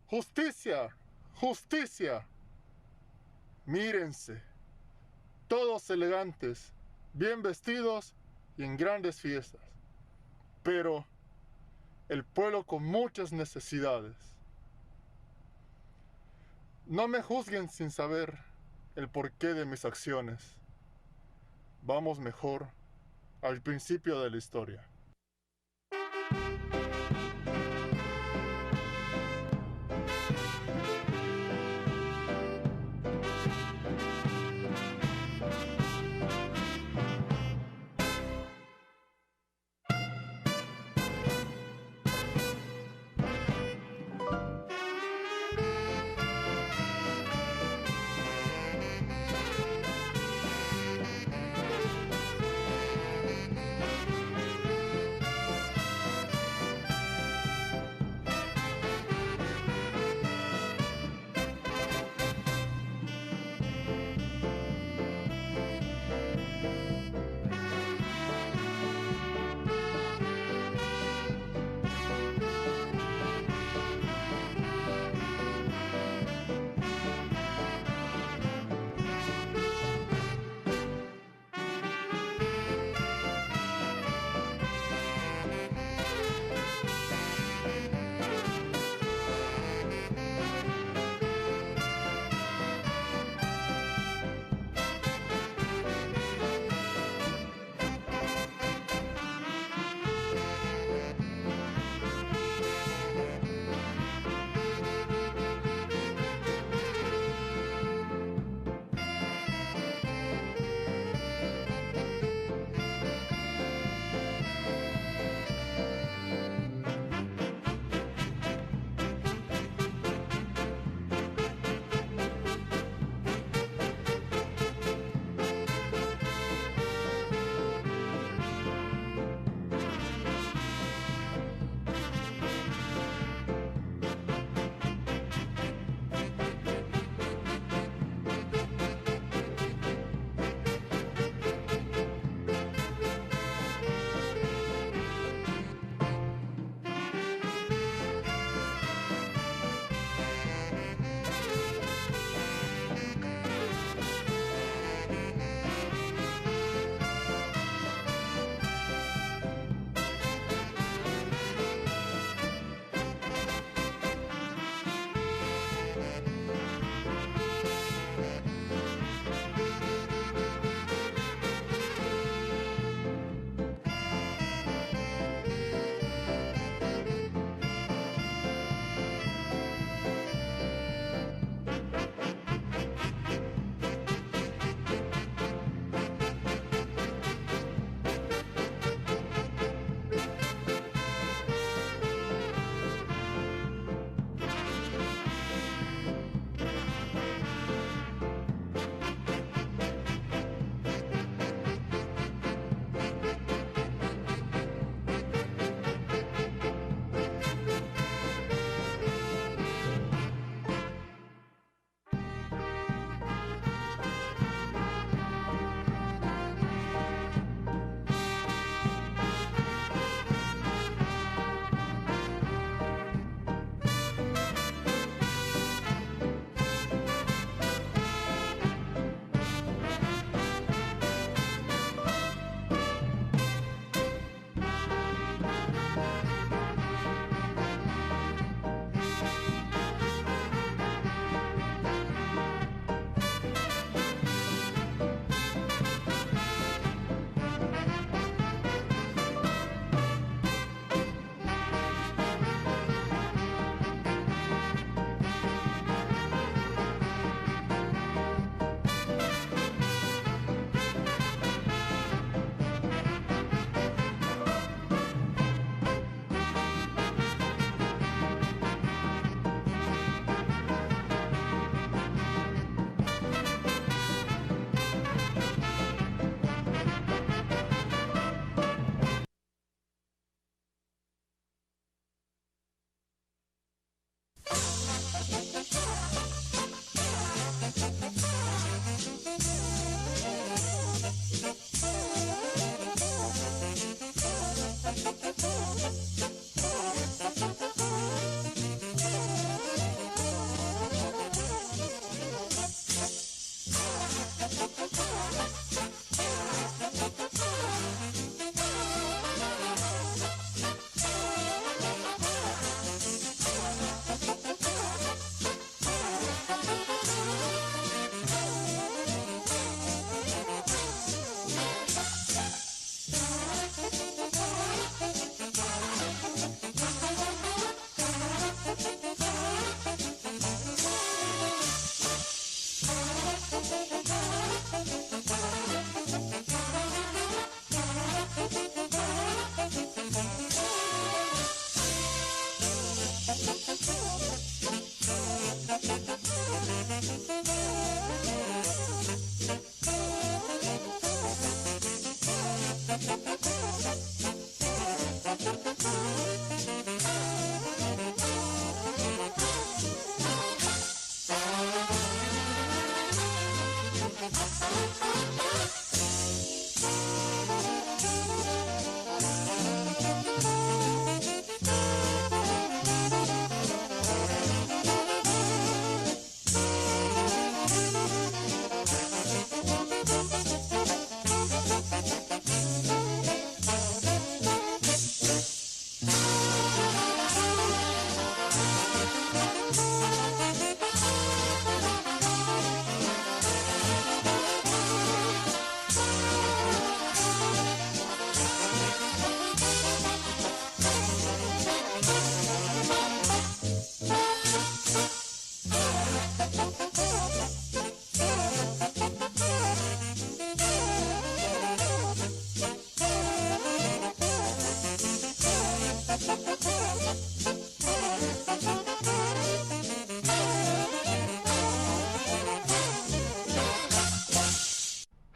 Justicia, justicia. Mírense, todos elegantes, bien vestidos y en grandes fiestas. Pero el pueblo con muchas necesidades. No me juzguen sin saber el porqué de mis acciones. Vamos mejor al principio de la historia.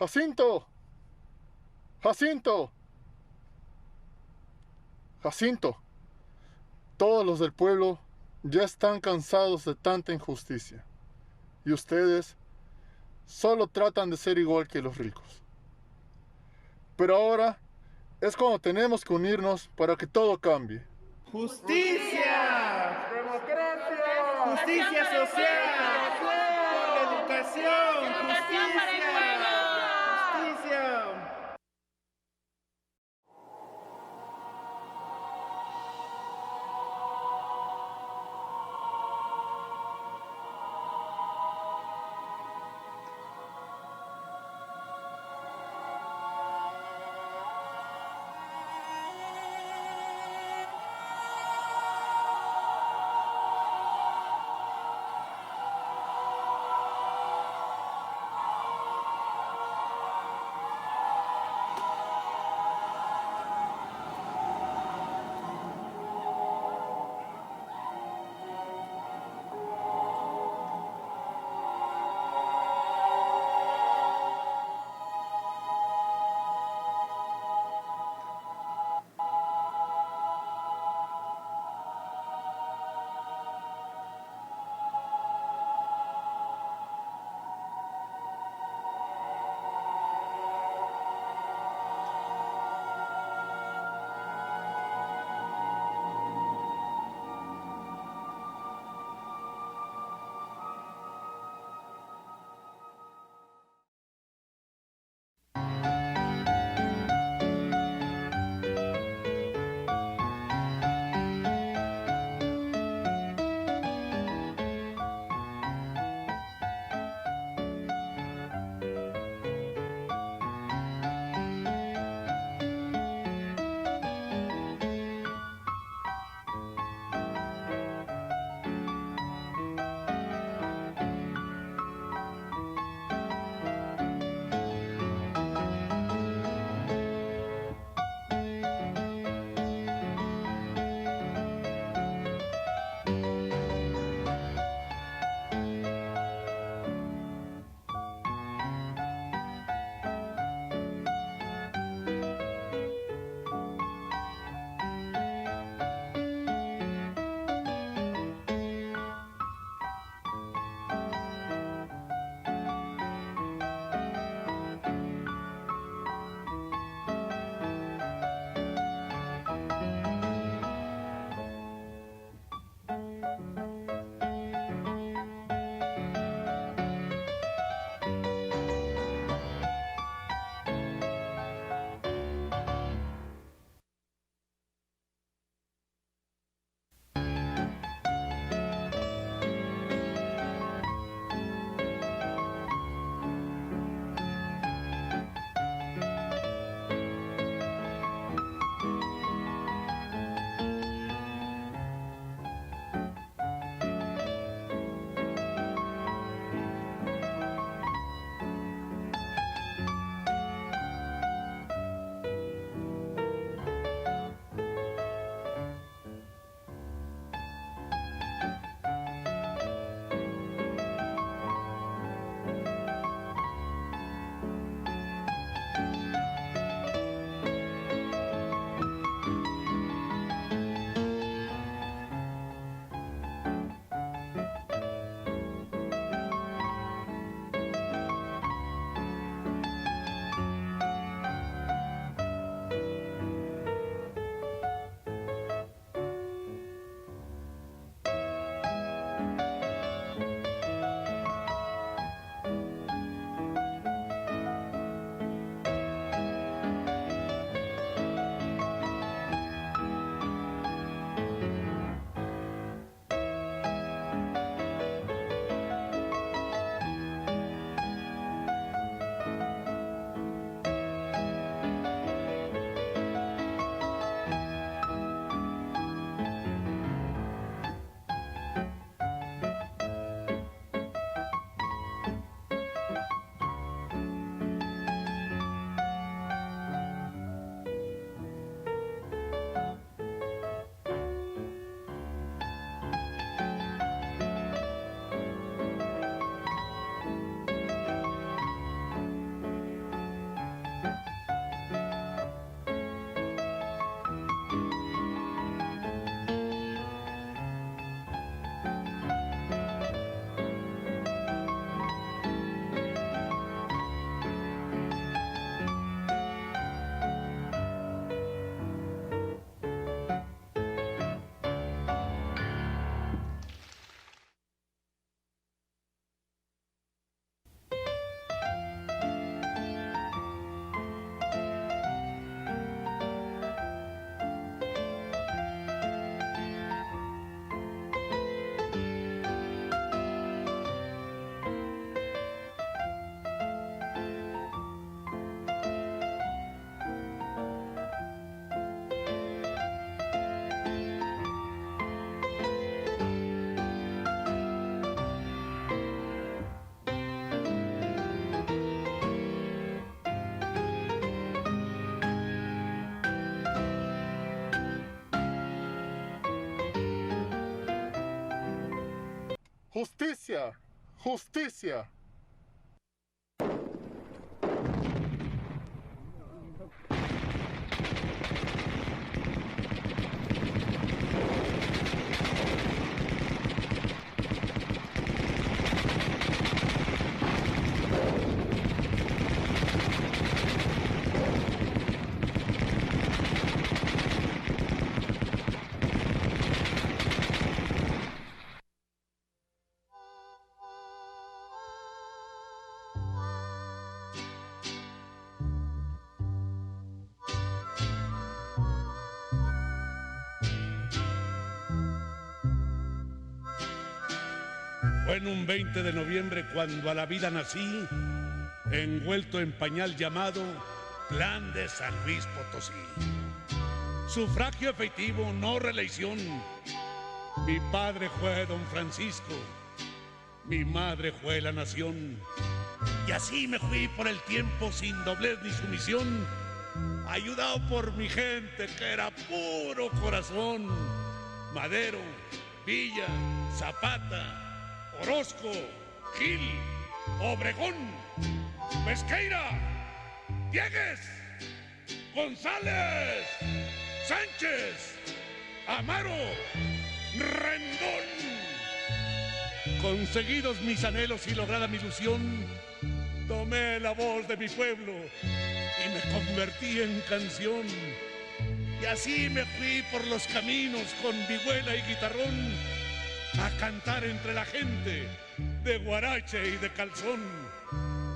Jacinto, Jacinto, Jacinto. Todos los del pueblo ya están cansados de tanta injusticia. Y ustedes solo tratan de ser igual que los ricos. Pero ahora es cuando tenemos que unirnos para que todo cambie. ¡Justicia! ¡Democracia! ¡Justicia social! ¡Por la educación! ¡Justicia! ¡Justicia! Justicia, justicia. Fue en un 20 de noviembre cuando a la vida nací, envuelto en pañal llamado Plan de San Luis Potosí. Sufragio efectivo, no reelección. Mi padre fue don Francisco, mi madre fue la nación. Y así me fui por el tiempo sin doblez ni sumisión, ayudado por mi gente que era puro corazón. Madero, Villa, Zapata, Orozco, Gil, Obregón, Pesqueira, Diegues, González, Sánchez, Amaro, Rendón. Conseguidos mis anhelos y lograda mi ilusión, tomé la voz de mi pueblo y me convertí en canción. Y así me fui por los caminos con vihuela y guitarrón a cantar entre la gente de guarache y de calzón.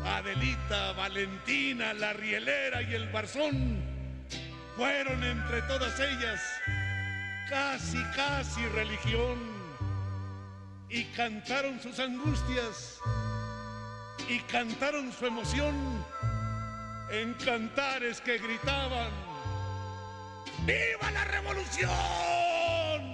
Adelita, Valentina, la rielera y el barzón fueron entre todas ellas casi religión, y cantaron sus angustias y cantaron su emoción en cantares que gritaban: ¡Viva la revolución!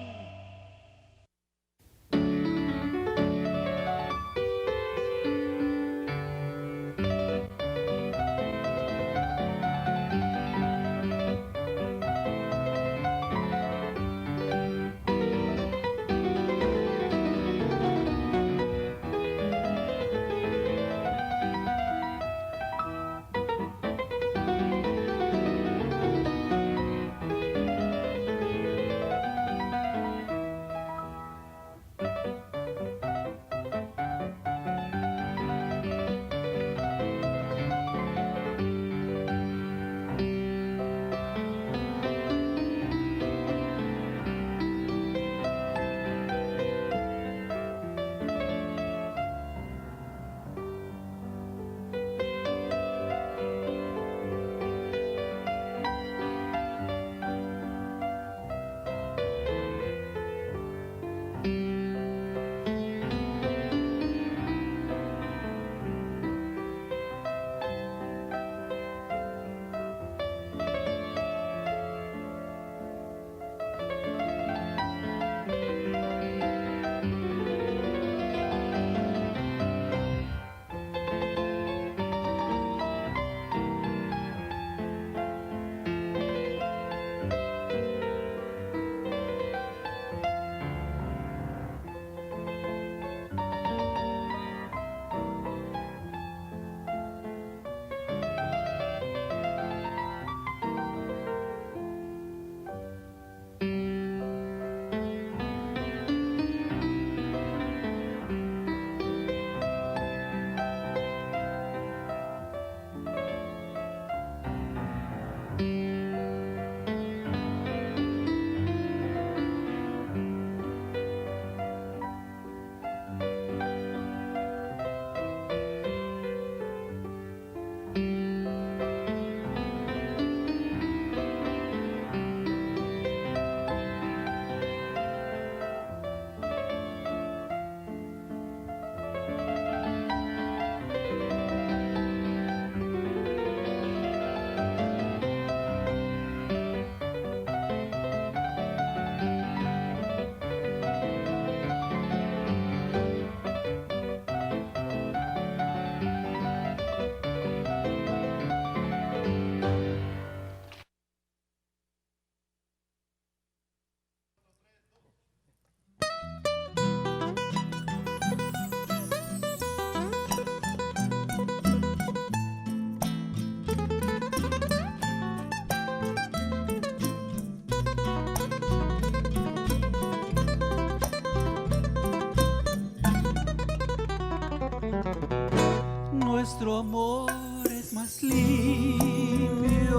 Nuestro amor es más limpio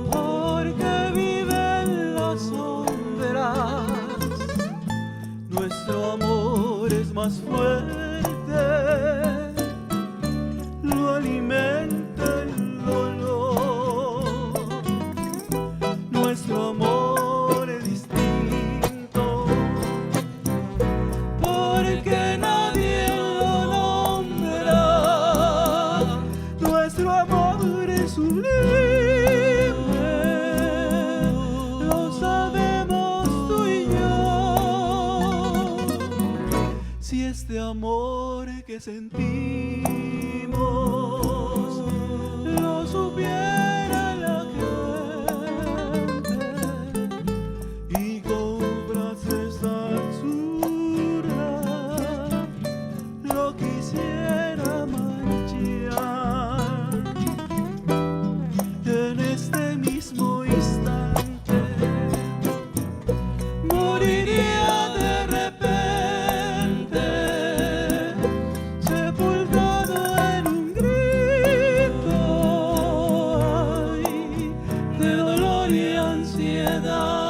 porque vive en las sombras. Nuestro amor es más fuerte, lo alimenta el dolor. Nuestro amor es distinto porque nadie lo nombra. Nuestro amor es sublime, lo sabemos tú y yo. Si este amor que sentimos lo supiera la gente y con frases absurdas lo quisiera manchar, en este mismo instante moriría de repente, sepultado en un grito, ay, de dolor y ansiedad.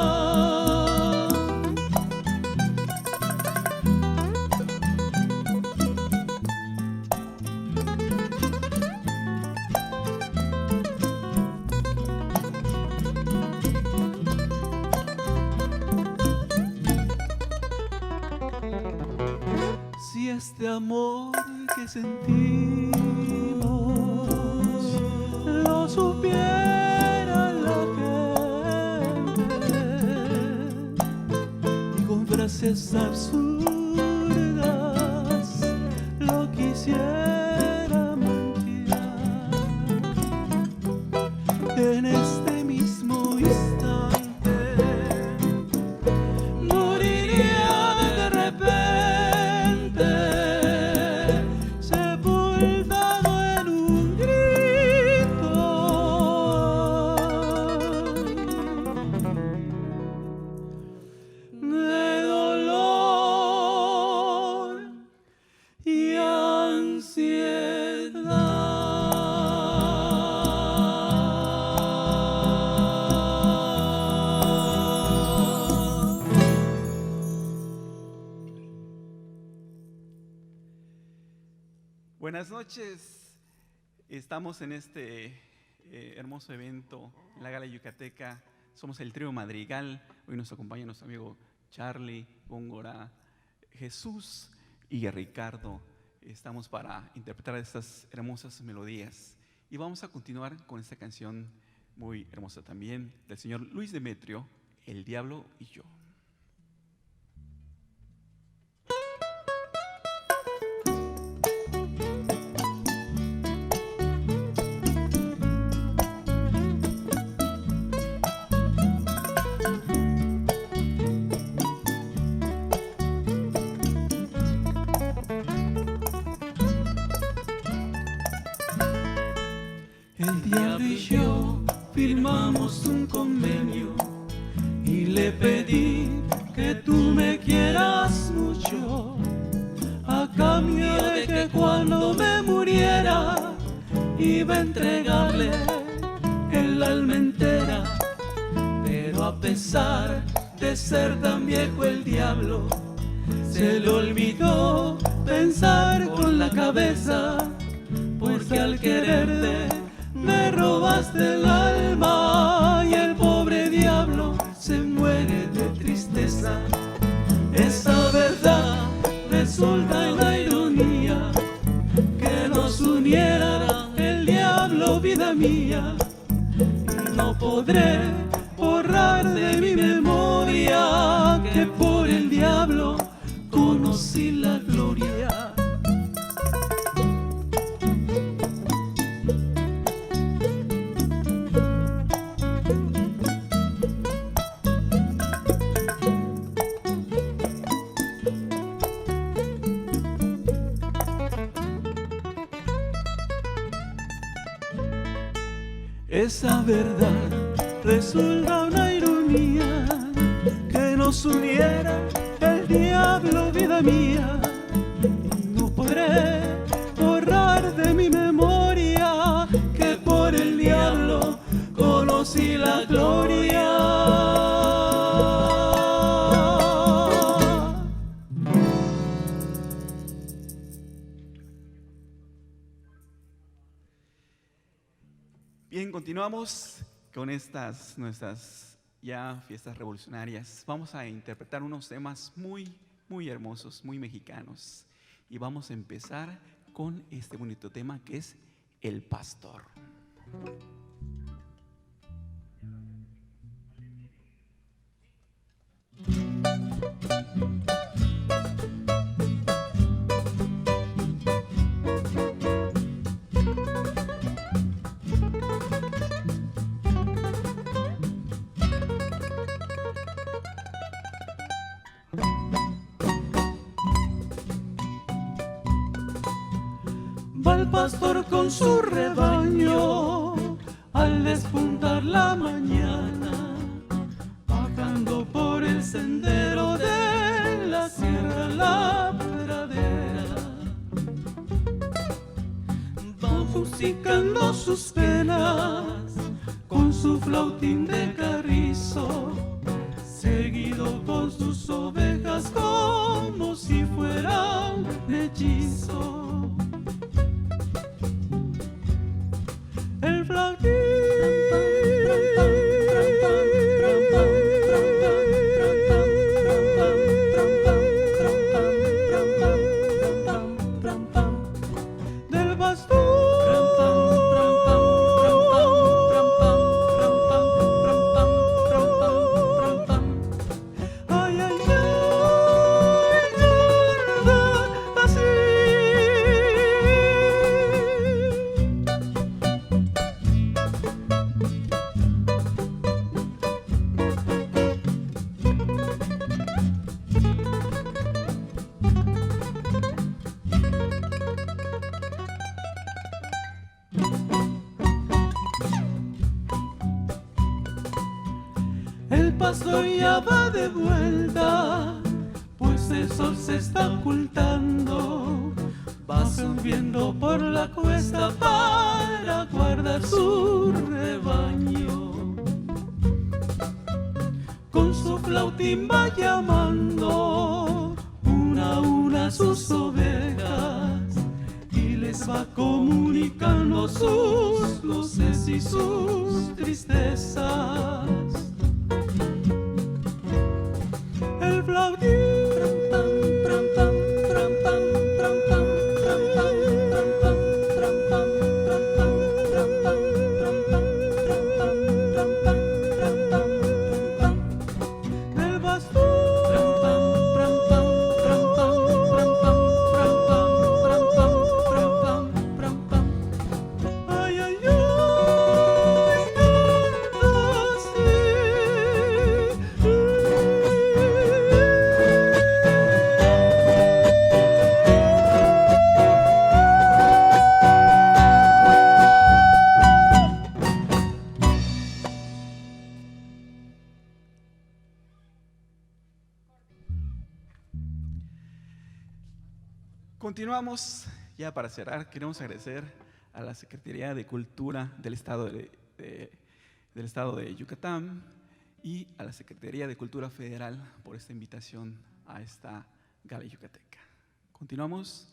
Si este amor que sentimos lo supiera la gente y con frases absurdas lo quisiera manchar, en este mismo instante moriría de repente, sepultado en un grito, de dolor y ansiedad. Buenas noches, estamos en este hermoso evento en la Gala Yucateca. Somos el Trío Madrigal. Hoy nos acompaña nuestro amigo Charlie, Góngora, Jesús y Ricardo. Estamos para interpretar estas hermosas melodías y vamos a continuar con esta canción muy hermosa también del señor Luis Demetrio, El Diablo y Yo. El diablo y yo firmamos un convenio y le pedí que tú me quieras mucho, a cambio de que cuando me muriera iba a entregarle el alma entera. Pero a pesar de ser tan viejo el diablo, se le olvidó pensar con la cabeza, porque al quererte me robaste el alma y el pobre diablo se muere de tristeza. Esa verdad resulta una ironía, que nos uniera el diablo, vida mía, y no podré borrar de mi memoria que por el diablo conocí la gloria. Esa verdad resulta una ironía, que nos uniera el diablo, vida mía, y no podré borrar de mi memoria que por el diablo conocí la gloria. Bien, continuamos con nuestras ya fiestas revolucionarias. Vamos a interpretar unos temas muy hermosos, muy mexicanos. Y vamos a empezar con este bonito tema que es El Pastor. Va el pastor con su rebaño al despuntar la mañana, bajando por el sendero de la sierra la pradera. Va musicando sus penas con su flautín de carrizo, seguido con sus ovejas como si fuera un hechizo. El flautín del pastor. Ay, ay, así. El pastor ya va de vuelta, pues el sol se está ocultando. Va subiendo por la cuesta para guardar su rebaño. Con su flautín va llamando una a una sus ovejas y les va comunicando sus luces y sus tristezas. El flautín del pastor. Ay, ay, ay, Continuamos, ya para cerrar, queremos agradecer a la Secretaría de Cultura del Estado de Yucatán y a la Secretaría de Cultura Federal por esta invitación a esta gala yucateca. Continuamos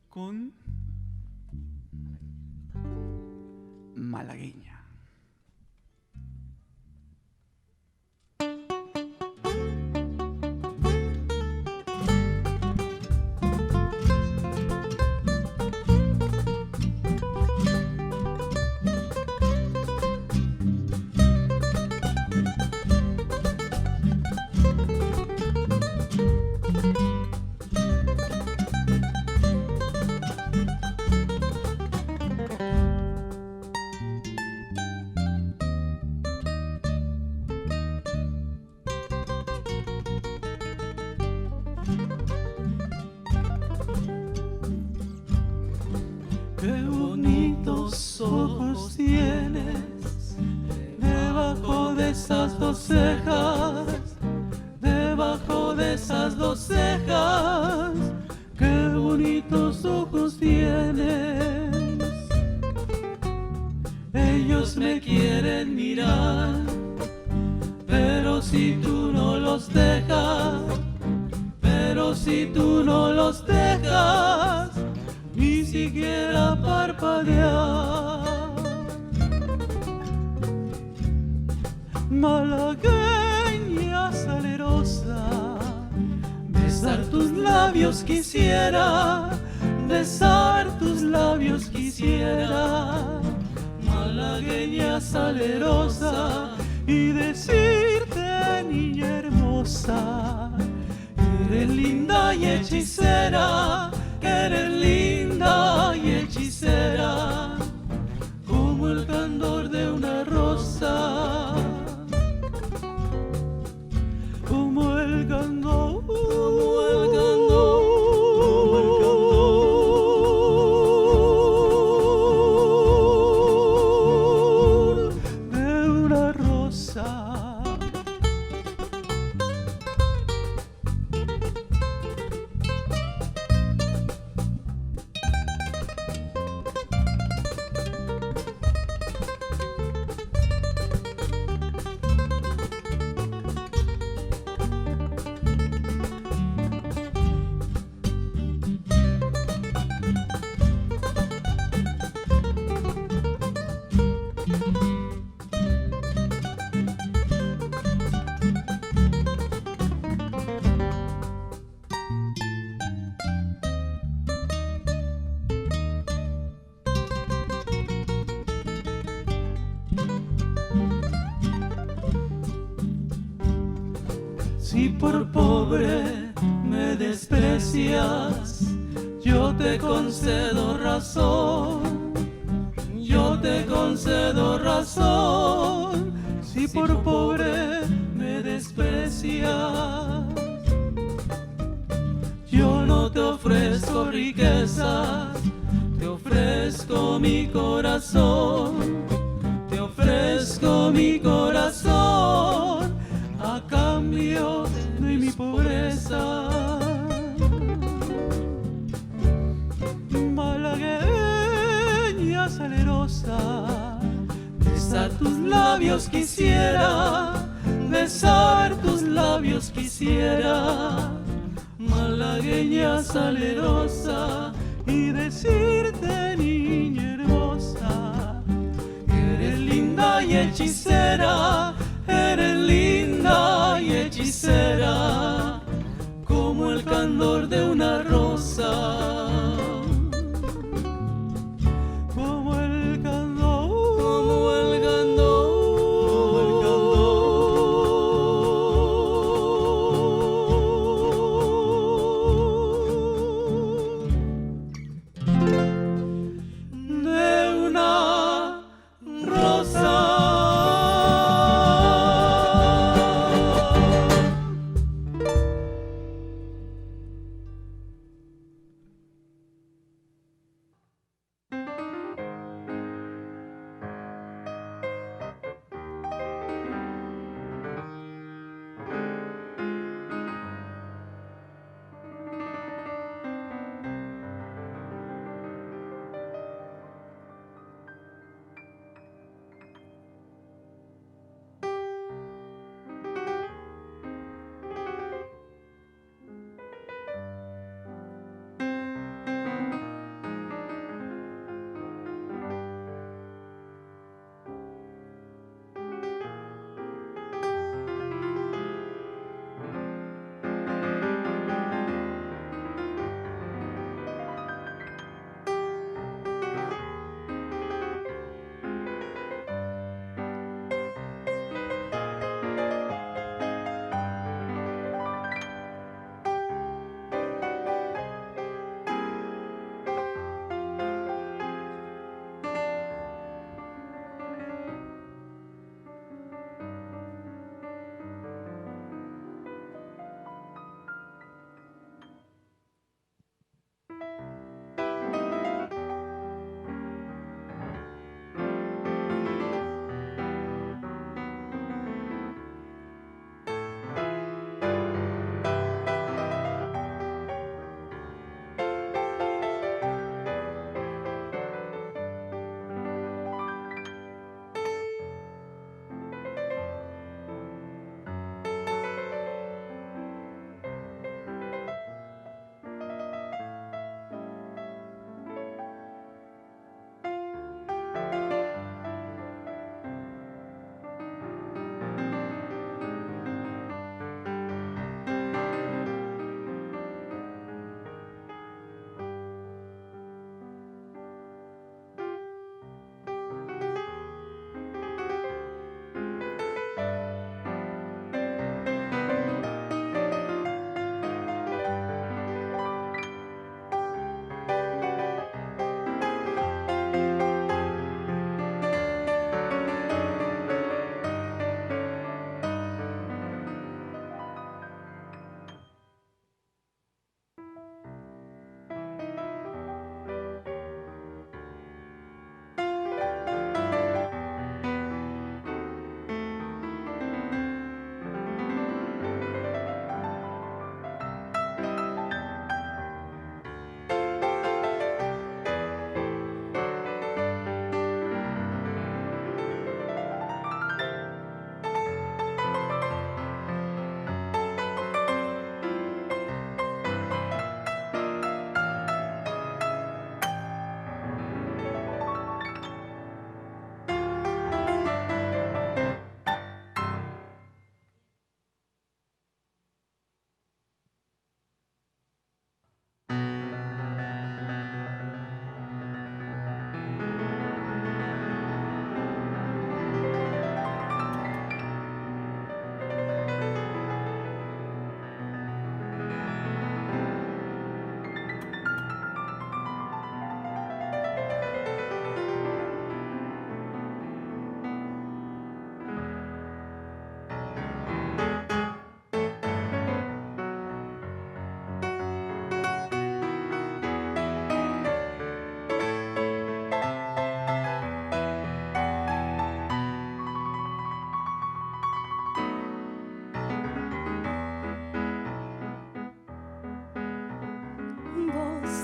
con Malagueña. Qué bonitos ojos tienes debajo de esas dos cejas, debajo de esas dos cejas. Qué bonitos ojos tienes. quieren mirar, pero si tú no los dejas, pero si tú no los dejas, ni siquiera parpadear. Malagueña salerosa, besar tus labios quisiera, besar tus labios quisiera. Malagueña salerosa, y decirte, niña hermosa, que eres linda y hechicera, que eres linda y hechicera, como el candor de una rosa, como el candor, como el candor, como el candor de una rosa. Si por pobre me desprecias, yo te concedo razón, yo te concedo razón. Si por pobre me desprecias, yo no te ofrezco riquezas, te ofrezco mi corazón, te ofrezco mi corazón, a cambio de mi pobreza. Malagueña salerosa, besar tus labios quisiera, besar tus labios quisiera. Malagueña salerosa, y decirte, niña hermosa, que eres linda y hechicera, eres linda y hechicera, como el candor de una rosa, como el candor, como el candor, como el candor de una rosa.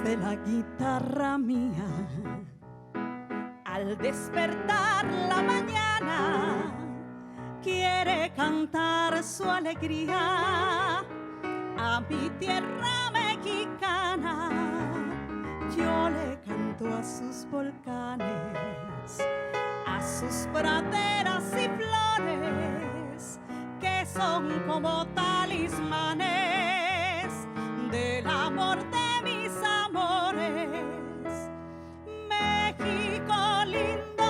de la guitarra mía. Al despertar la mañana, quiere cantar su alegría a mi tierra mexicana. Yo le canto a sus volcanes, a sus praderas y flores, que son como talismanes del amor de mis amores. México lindo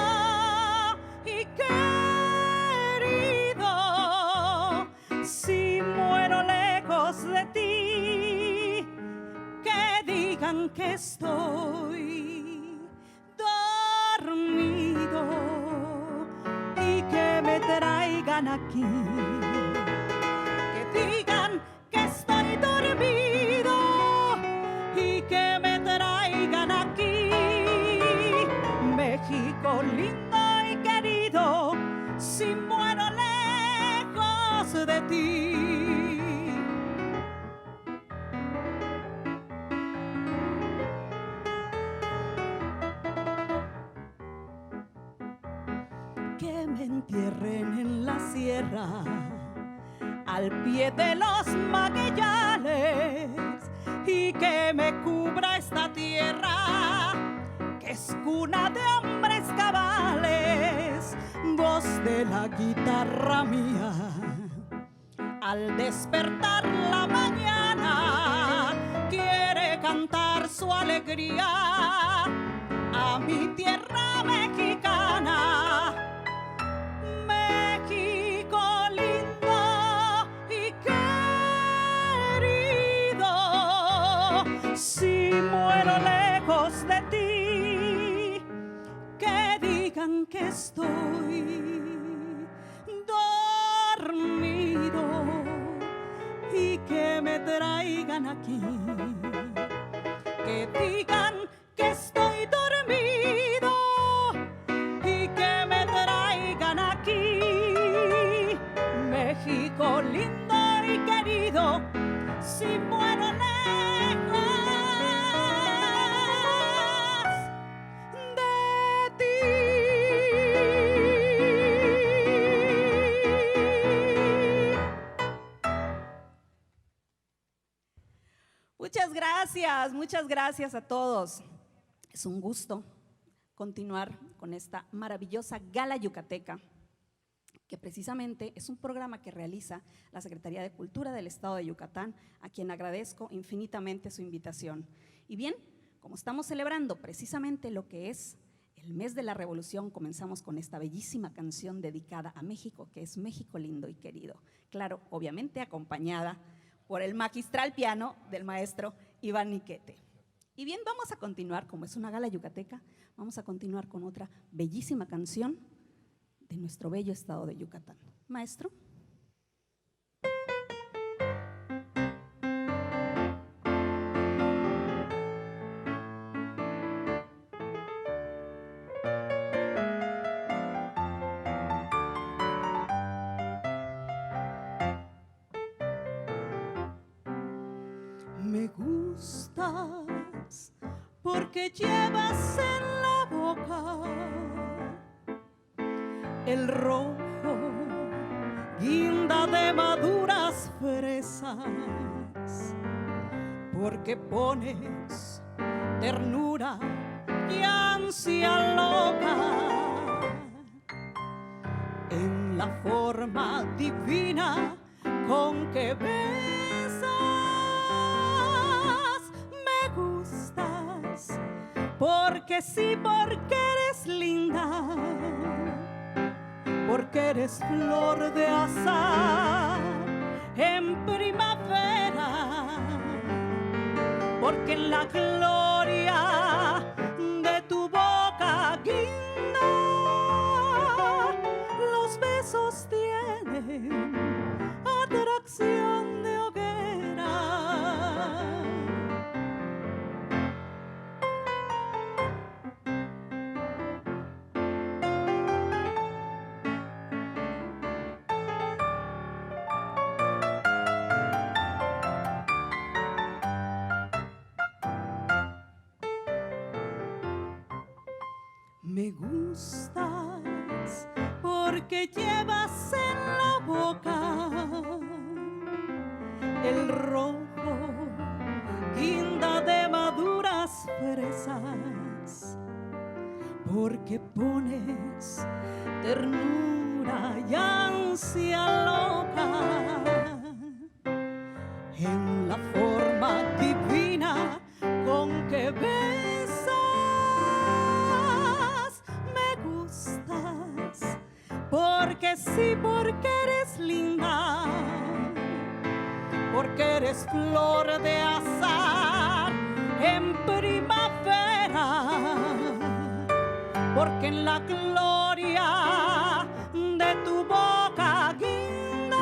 y querido, si muero lejos de ti, que digan que estoy dormido y que me traigan aquí. Que digan que estoy dormido y que me traigan aquí. México lindo y querido, si muero lejos de ti. Que me entierren en la sierra, al pie de los Magallanes, y que me cubra esta tierra, que es cuna de hombres cabales. Voz de la guitarra mía, al despertar la mañana, quiere cantar su alegría a mi tierra mexicana. México lindo y querido, si muero lejos de ti, que digan que estoy dormido y que me traigan aquí. Que digan que estoy dormido y que me traigan aquí. México lindo y querido, si muero lejos de ti. Muchas gracias a todos. Es un gusto continuar con esta maravillosa gala yucateca, que precisamente es un programa que realiza la Secretaría de Cultura del Estado de Yucatán, a quien agradezco infinitamente su invitación. Y bien, como estamos celebrando precisamente lo que es el mes de la Revolución, comenzamos con esta bellísima canción dedicada a México, que es México lindo y querido. Claro, obviamente acompañada por el magistral piano del maestro Iván Niquete. Y bien, vamos a continuar, como es una gala yucateca, vamos a continuar con otra bellísima canción de nuestro bello estado de Yucatán. Maestro. Me gustas porque llevas en la boca el rojo, guinda de maduras fresas, porque pones ternura y ansia loca en la forma divina con que besas. Me gustas porque sí, porque eres linda, porque eres flor de azahar en primavera, porque en la gloria de tu boca guinda los besos tienen atracción de hoguera. Me gustas porque llevas en la boca el rojo, guinda de maduras fresas, porque pones ternura y ansia loca en la forma divina con que besas. Me gustas porque sí, porque eres linda, porque eres flor de azar en primavera, porque en la gloria de tu boca guinda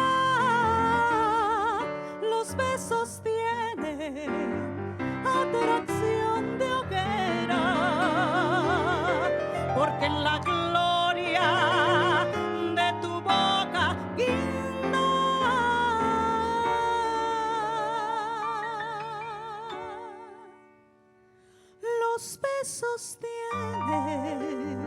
los besos tienen atracción de hoguera, porque en la gloria de tu boca guinda los besos tienen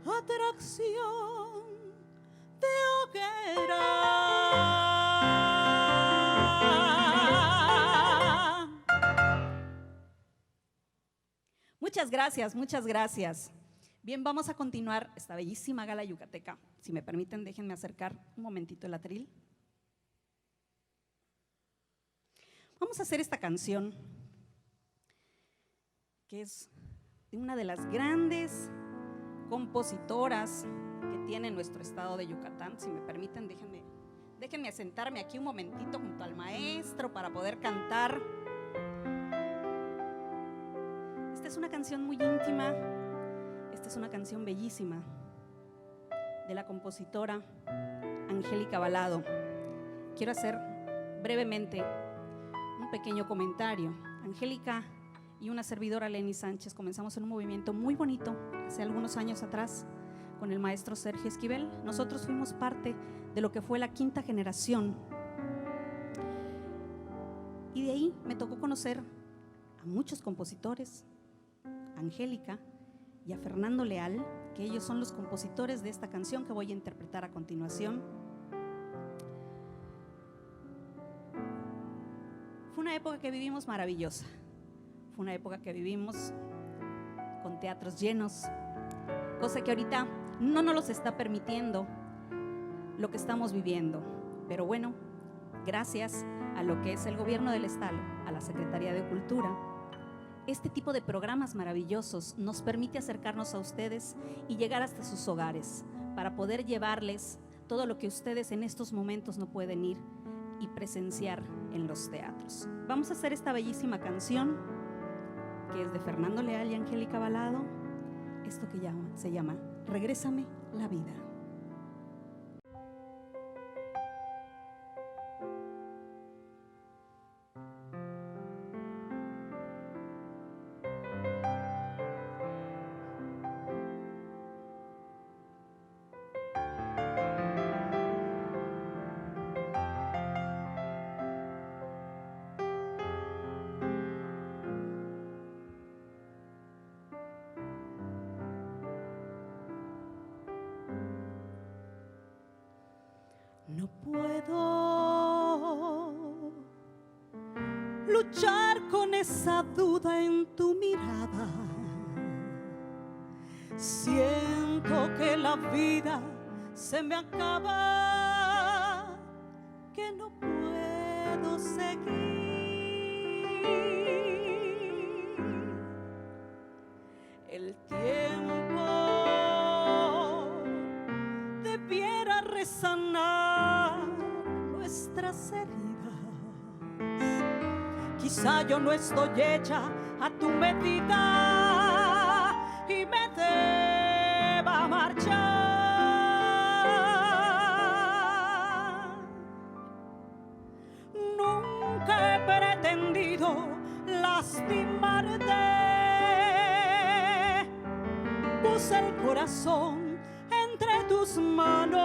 atracción de hoguera. Muchas gracias, muchas gracias. Bien, vamos a continuar esta bellísima gala yucateca. Si me permiten, déjenme acercar un momentito el atril. Vamos a hacer esta canción, que es de una de las grandes compositoras que tiene nuestro estado de Yucatán. Si me permiten, déjenme sentarme aquí un momentito junto al maestro para poder cantar. Esta es una canción muy íntima, esta es una canción bellísima de la compositora Angélica Balado. Quiero hacer brevemente un pequeño comentario. Angélica y una servidora, Lenny Sánchez, comenzamos en un movimiento muy bonito hace algunos años atrás con el maestro Sergio Esquivel. Nosotros fuimos parte de lo que fue la quinta generación, y de ahí me tocó conocer a muchos compositores, a Angélica y a Fernando Leal, que ellos son los compositores de esta canción que voy a interpretar a continuación. Fue una época que vivimos maravillosa, fue una época que vivimos con teatros llenos, cosa que ahorita no nos los está permitiendo lo que estamos viviendo. Pero bueno, gracias a lo que es el gobierno del estado, a la Secretaría de Cultura, este tipo de programas maravillosos nos permite acercarnos a ustedes y llegar hasta sus hogares para poder llevarles todo lo que ustedes en estos momentos no pueden ir y presenciar en los teatros. Vamos a hacer esta bellísima canción que es de Fernando Leal y Angélica Balado, esto que se llama Regrésame la vida. No puedo luchar con esa duda en tu mirada. Siento que la vida se me acaba, que no puedo seguir. El tiempo debiera resanar nuestras heridas. Quizá yo no estoy hecha a tu medida y me deba marchar. Nunca he pretendido lastimarte. Puse el corazón entre tus manos.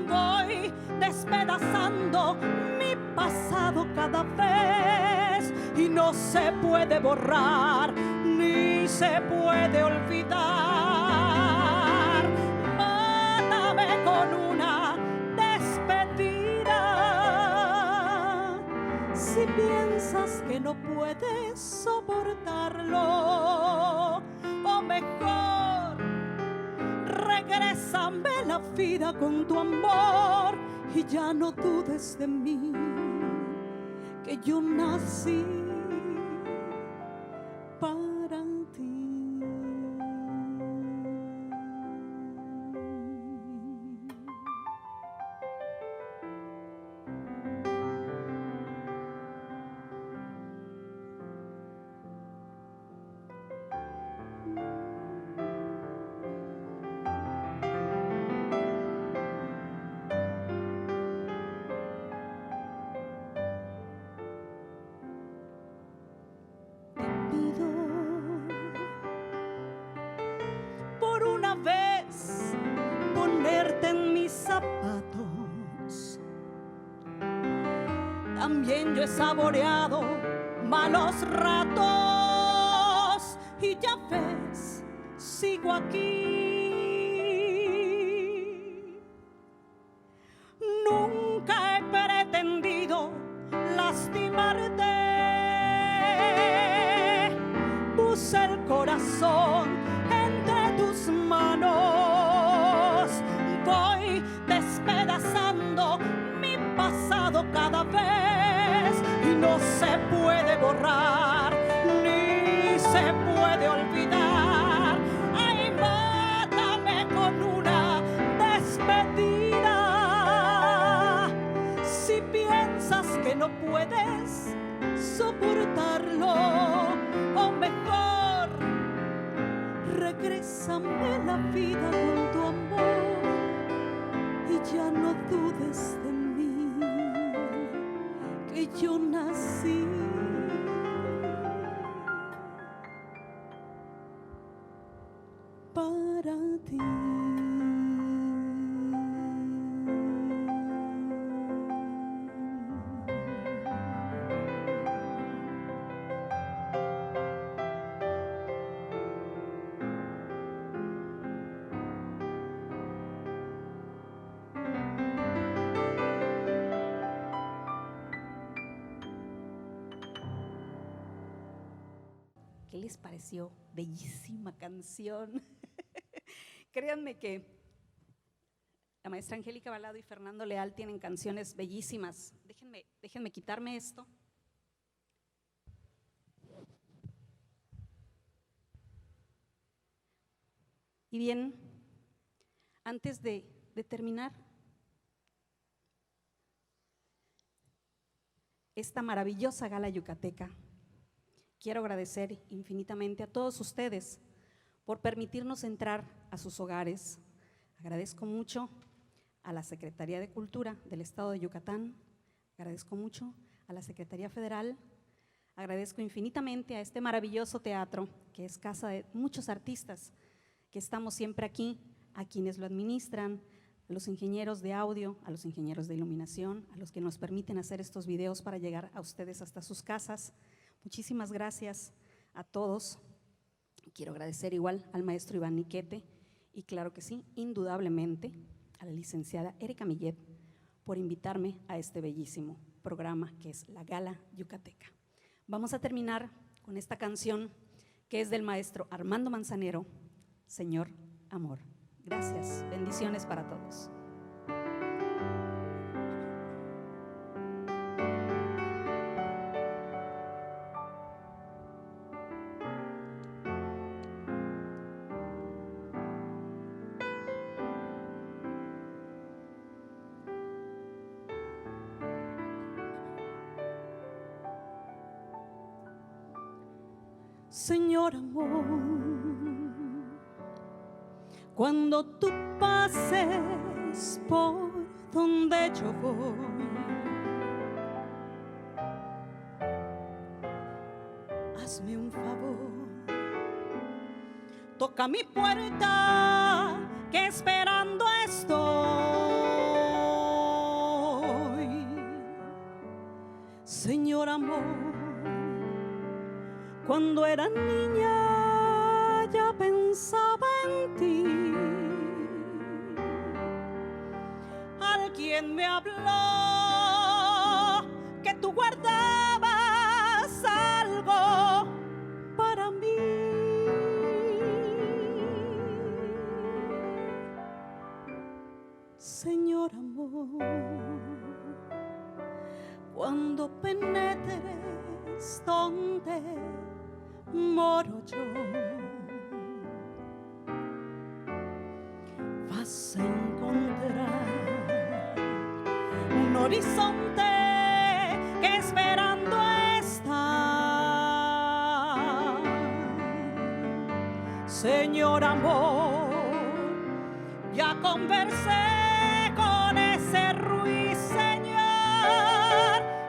Voy despedazando mi pasado cada vez y no se puede borrar ni se puede olvidar. Mátame con una despedida si piensas que no puedes soportarlo, o mejor regrésame la vida con tu amor y ya no dudes de mí, que yo nací para ti. Por una vez ponerte en mis zapatos. También yo he saboreado malos ratos y ya ves, sigo aquí. Nunca he pretendido lastimarte. Puse el corazón entre tus manos. Voy despedazando mi pasado cada vez y no se puede borrar ni se puede olvidar. Ay, mátame con una despedida si piensas que no puedes soportarlo, o mejor regrésame la vida con tu amor y ya no dudes de mí, que yo nací para ti. ¿Qué les pareció? Bellísima canción. Créanme que la maestra Angélica Balado y Fernando Leal tienen canciones bellísimas. Déjenme quitarme esto. Y bien, antes de terminar esta maravillosa gala yucateca, quiero agradecer infinitamente a todos ustedes por permitirnos entrar a sus hogares. Agradezco mucho a la Secretaría de Cultura del Estado de Yucatán, agradezco mucho a la Secretaría Federal, agradezco infinitamente a este maravilloso teatro que es casa de muchos artistas que estamos siempre aquí, a quienes lo administran, a los ingenieros de audio, a los ingenieros de iluminación, a los que nos permiten hacer estos videos para llegar a ustedes hasta sus casas. Muchísimas gracias a todos. Quiero agradecer igual al maestro Iván Niquete y claro que sí, indudablemente a la licenciada Erika Millet por invitarme a este bellísimo programa que es la Gala Yucateca. Vamos a terminar con esta canción que es del maestro Armando Manzanero, Señor Amor. Gracias, bendiciones para todos. Señor amor, cuando tú pases por donde yo voy, hazme un favor, toca mi puerta que esperando estoy. Señor amor, Cuando era niña ya pensaba en ti. Alguien me habló que tú guardabas algo para mí. Señor amor, cuando penetres donde moro yo, vas a encontrar un horizonte que esperando está. Señor amor, ya conversé con ese ruiseñor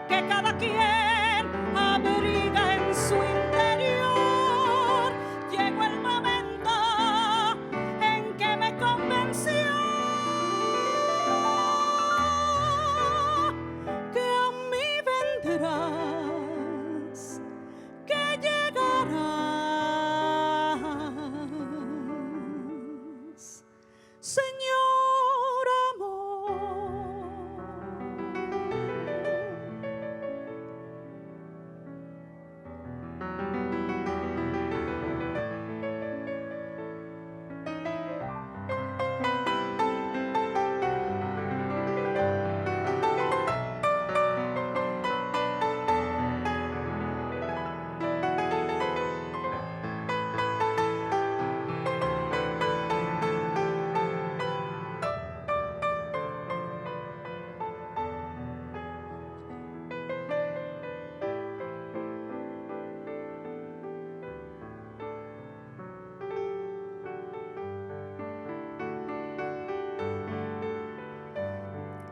que cada quien abriga en su interior. Llegó el momento en que me convenció que a mí vendrás, que llegarás, Señor amor.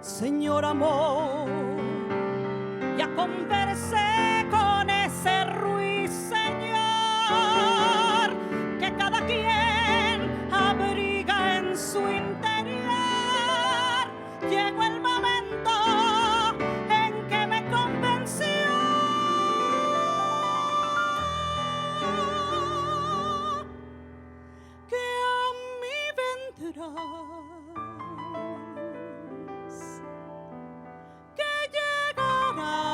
Señor amor, ya conversé con ese ruiseñor que cada quien abriga en su interior. Llegó el momento en que me convenció que a mí vendrás, que llegarás,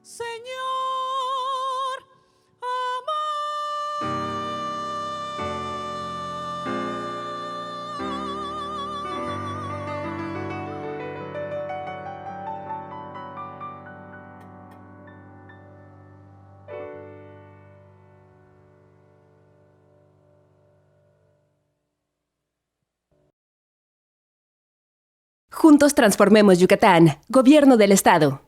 Señor amor. Juntos transformemos Yucatán. Gobierno del Estado.